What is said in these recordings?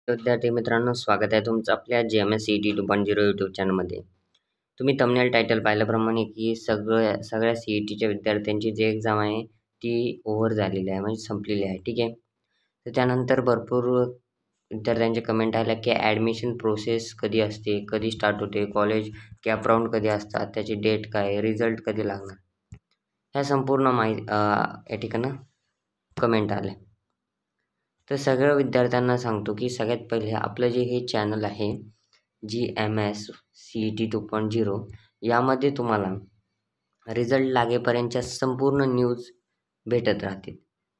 विद्यार्थी मित्रांनो, स्वागत आहे तुमचं आपल्या GMS CET 2.0 यूट्यूब चॅनलमध्ये. तुम्ही थंबनेल टायटल पाहिल्याप्रमाणे की सगळ्या CETच्या विद्यार्थ्यांची जी एक्झाम आहे ती ओव्हर झालेली आहे, म्हणजे संपलेली आहे. ठीक आहे. तर त्यानंतर भरपूर विद्यार्थ्यांचे कमेंट आल्या की ॲडमिशन प्रोसेस कधी असते, कधी स्टार्ट होते, कॉलेज कॅप राऊंड कधी असतात, त्याची डेट काय, रिझल्ट कधी लागणार, ह्या संपूर्ण या ठिकाणी कमेंट आल्या. तर सगळ्या विद्यार्थ्यांना सांगतो की सगळ्यात पहिले आपलं जे हे चॅनल आहे GMS CET 2.0, यामध्ये तुम्हाला रिझल्ट लागेपर्यंतच्या संपूर्ण न्यूज भेटत राहतील.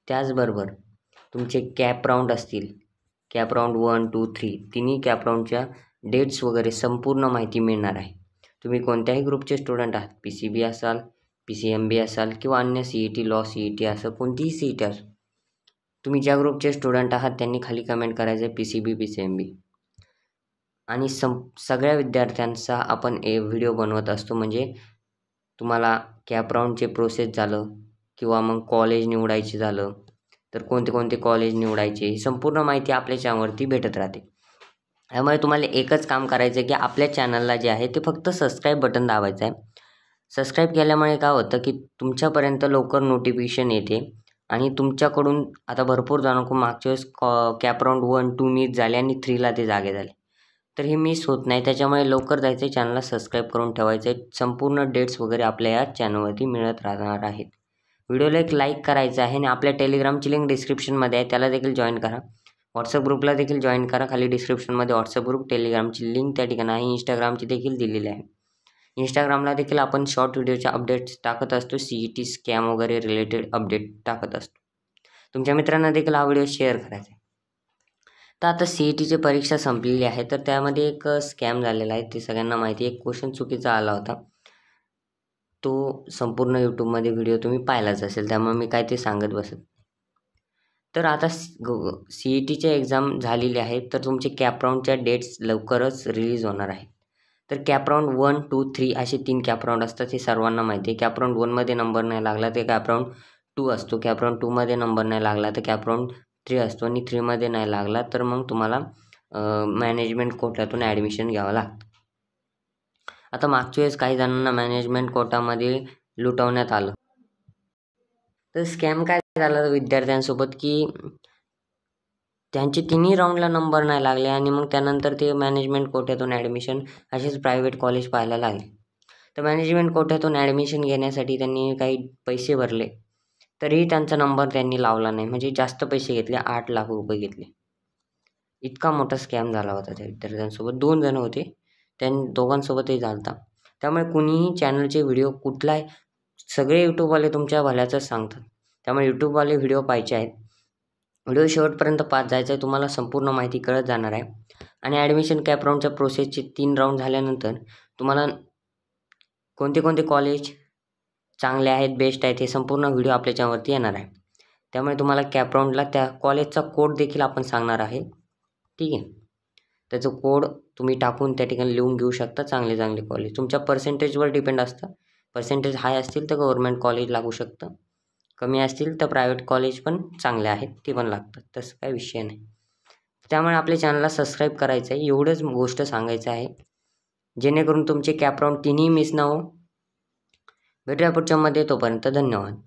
त्याचबरोबर तुमचे कॅप राऊंड असतील, कॅप राऊंड 1, 2, 3 तिन्ही कॅप राऊंडच्या डेट्स वगैरे संपूर्ण माहिती मिळणार आहे. तुम्ही कोणत्याही ग्रुपचे स्टुडंट आहात, PCB असाल, PCMB असाल किंवा अन्य CET, लॉ CET असं कोणतीही CET असो, तुम्ही ज्या ग्रुपचे स्टुडंट आहात त्यांनी खाली कमेंट करायचं आहे PCB PCMB. आणि सगळ्या विद्यार्थ्यांचा आपण व्हिडिओ बनवत असतो, म्हणजे तुम्हाला कॅप राऊंडचे प्रोसेस झालं किंवा मग कॉलेज निवडायचे झालं तर कोणते कोणते कॉलेज निवडायचे, ही संपूर्ण माहिती आपल्या चॅनलवरती भेटत राहते. त्यामुळे तुम्हाला एकच काम करायचं आहे की आपल्या चॅनलला जे आहे ते फक्त सबस्क्राईब बटन दाबायचं आहे. सबस्क्राईब केल्यामुळे काय होतं की तुमच्यापर्यंत लवकर नोटिफिकेशन येते आणि तुमच्याकडून आता भरपूर जणांकडून मागच्या वेळेस कॅप राऊंड 1, 2 मिस झाले आणि 3ला ते जागे झाले. तर हे मिस होत नाही, त्याच्यामुळे लवकर जायचं आहे, चॅनलला सबस्क्राईब करून ठेवायचं आहे. संपूर्ण डेट्स वगैरे आपल्या या चॅनलवरती मिळत राहणार आहेत. व्हिडिओला एक लाईक करायचं आहे आणि आपल्या टेलिग्रामची लिंक डिस्क्रिप्शनमध्ये आहे, त्याला देखील जॉईन करा. व्हॉट्सअप ग्रुपला देखील जॉईन करा. खाली डिस्क्रिप्शनमध्ये व्हॉट्सअप ग्रुप, टेलिग्रामची लिंक त्या ठिकाणी आहे. इंस्टाग्रामची देखील दिलेली आहे. इंस्टाग्रामला देखील आपण शॉर्ट व्हिडिओच्या अपडेट्स टाकत असतो, CET स्कॅम वगैरे रिलेटेड अपडेट टाकत असतो. तुमच्या मित्रांना देखील हा व्हिडिओ शेअर करायचा आहे. तर आता CETची परीक्षा संपलेली आहे, तर त्यामध्ये एक स्कॅम झालेला आहे, ते सगळ्यांना माहिती आहे. एक क्वेश्चन चुकीचा आला होता, तो संपूर्ण यूट्यूबमध्ये व्हिडिओ तुम्ही पाहिलाच असेल, त्यामुळे मी काय ते सांगत बसत. तर आता CETची एक्झाम झालेली आहे, तर तुमचे कॅप राऊंडच्या डेट्स लवकरच रिलीज होणार आहेत. तर कॅप राऊंड 1, 2, 3 असे 3 कॅप राऊंड असतात, हे सर्वांना माहिती आहे. कॅप राऊंड 1मध्ये नंबर नाही लागला तर कॅप राऊंड 2 असतो, कॅप राऊंड 2मध्ये नंबर नाही लागला तर कॅप राऊंड 3 असतो, आणि 3मध्ये नाही लागला तर मग तुम्हाला मॅनेजमेंट कोट्यातून ॲडमिशन घ्यावं लागतं. आता मागच्या वेळेस काही जणांना मॅनेजमेंट कोटामध्ये लुटवण्यात आलं. तर स्कॅम काय झाला विद्यार्थ्यांसोबत की त्यांचे तिन्ही राऊंडला नंबर नाही लागले आणि मग त्यानंतर ते मॅनेजमेंट कोट्यातून ॲडमिशन असेच प्रायव्हेट कॉलेज पाहायला लागले. तर मॅनेजमेंट कोट्यातून ॲडमिशन घेण्यासाठी त्यांनी काही पैसे भरले, तरीही त्यांचा नंबर त्यांनी लावला नाही, म्हणजे जास्त पैसे घेतले, 8 लाख रुपये घेतले. इतका मोठा स्कॅम झाला होता त्या विद्यार्थ्यांसोबत. 2 जण होते, दोघांसोबतही झाला होता. त्यामुळे कुणीही चॅनलचे व्हिडिओ कुठलाही, सगळे यूट्यूबवाले तुमच्या भल्याचंच सांगतात, त्यामुळे यूट्यूबवाले व्हिडिओ पाहायचे आहेत. व्हिडिओ शेवटपर्यंत पाहत जायचं आहे, तुम्हाला संपूर्ण माहिती कळत जाणार आहे. आणि ॲडमिशन कॅप राऊंडच्या प्रोसेसचे 3 राऊंड झाल्यानंतर तुम्हाला कोणते कोणते कॉलेज चांगले आहेत, बेस्ट आहेत, हे संपूर्ण व्हिडिओ आपल्या चॅनलवरती येणार आहे. त्यामुळे तुम्हाला कॅप राऊंडला त्या कॉलेजचा कोड देखील आपण सांगणार आहे. ठीक आहे. त्याचं कोड तुम्ही टाकून त्या ठिकाणी लिहून घेऊ शकता. चांगले चांगले कॉलेज तुमच्या पर्सेंटेजवर डिपेंड असतं. पर्सेंटेज हाय असतील तर गव्हर्नमेंट कॉलेज लागू शकतं, कमी असतील तर प्रायव्हेट कॉलेज पण चांगले आहेत, ते पण लागतात, तसं काही विषय नाही. त्यामुळे आपल्या चॅनलला सबस्क्राईब करायचं आहे, एवढंच गोष्ट सांगायचं आहे, जेणेकरून तुमचे कॅप राऊंड तिन्ही मिस न हो. भेटूया पुढच्या मध्ये, तोपर्यंत धन्यवाद.